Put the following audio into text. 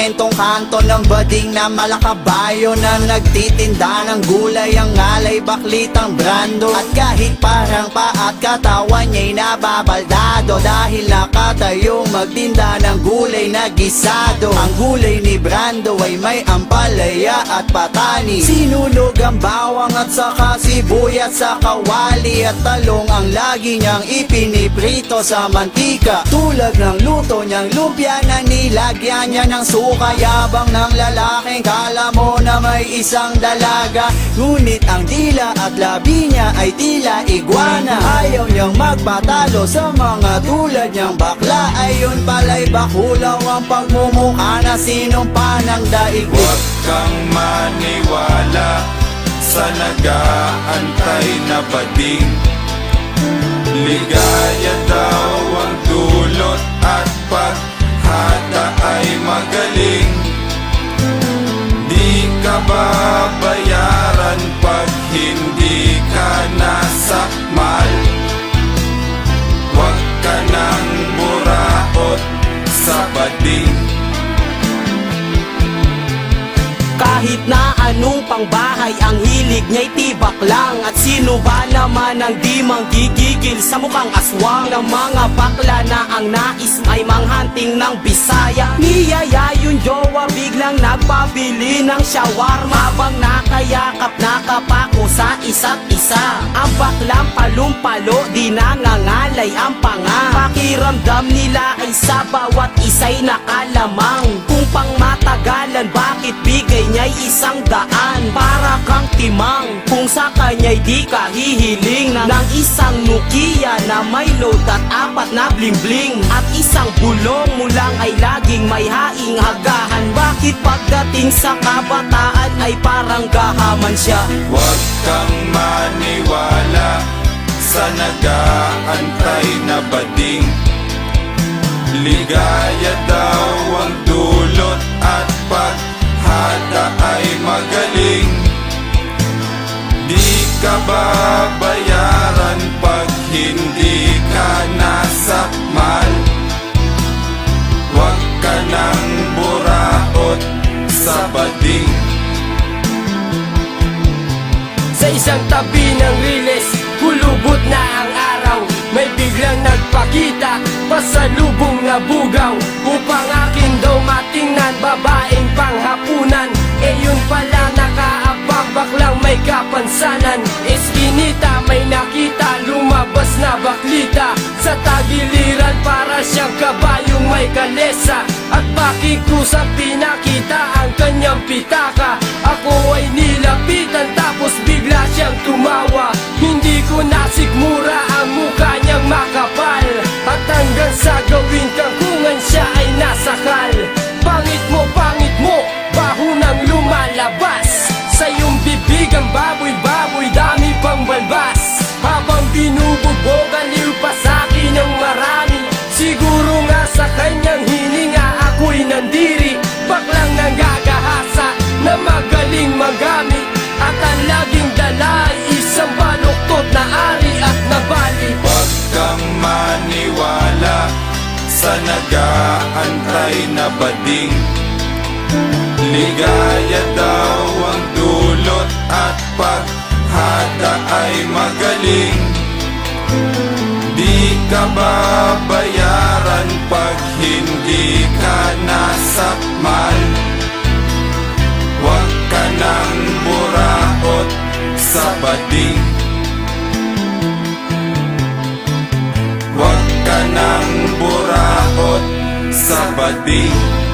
sementong kanto ng bading na malakabayo na nagtitinda ng gulay. Ang alay baklitang brando, at kahit parang pa at katawan niya'y nababaldado dahil nakatayong magtinda ng gulay na gisado. Ang gulay ni Brando ay may ampalaya at patani, sinunog ang bawang at saka sibuyat sa kawali, at talong ang lagi niyang ipiniprito sa mantika. Tulad ng luto niyang lumpia na nilagyan niya ng suka. Yabang ng lalaking kala mo na may isang dalaga, ngunit ang dila at labi niya ay tila iguana. Ayaw niyang magpatalo sa mga tulad niyang bakla, ayon pala'y bakulaw ang pagmumukha na sinumpa ng daigdig. Huwag kang maniwala sa nag-aantay na bading. Ligaya daw ang dulot at paghata ay magaling. Di ka babayaran pag hindi ka nasakmal. Huwag ka nang buraot sa bading. Kahit na anong pangbahay ang hilig niya'y tibak lang. At sino ba naman ang di manggigigil sa mukhang aswang ng mga bakla na ang nais ay manghanting ng Bisaya. Niyaya yung jowa biglang nagpabili ng shawarma habang nakayakap nakapako sa isa't isa. Ang baklang palumpalo di nangangalay ang panga. Pakiramdam nila ay sa bawat isa'y nakalamang. Kung pangmatagalan bakit bigay niya'y 100 para kang timang. Kung sa kanya'y di ka hihiling ng isang Nokia na may load at 4 na bling bling, at isang bulong mo lang ay laging may haing hagahan. Bakit pagdating sa kabataan ay parang gahaman siya? Huwag kang maniwala sa nag-aantay na bading. Ligaya daw ang dulot at paghata ay magaling. Di ka babayaran pag hindi ka nasakmal. Huwag ka nang buraot sa bading. Sa isang tabi ng riles, kulubot na ang araw. May biglang nagpakita, pasalubong na bugaw, upang akin daw matingnan, babaeng panghapunan. E yun pala nakaabang, baklang may kapansanan. Eskinita may nakita, lumabas na baklita. Sa tagiliran para siyang kabayong may kalesa, at pakikusang pinakita ang kanyang pitaka. Ako ay nilapitan tapos bigla siyang tumawa. Hindi ko nasigmura ang mukha niyang makapal, at hanggang sa gawin kang kungan siya ay nasakal. Pangit mo, baho nang lumalabas. Sa iyong bibig ang baboy-baboy, dami pang balbas. Habang binubugbog, aliw pa sa'kin ng marami. Siguro nga sa kanyang hininga ako'y nandiri. Baklang nanggagahasa na magaling magamit, at ang laging dala ay isang baluktot na ari at nabali. Huwag kang maniwala sa nag-aantay na bading. Ligaya daw ang dulot at paghata ay magaling. Di ka babayaran pag hindi ka nasakmal. Huwag ka nang buraot sa bading. Huwag ka nang buraot sa bading.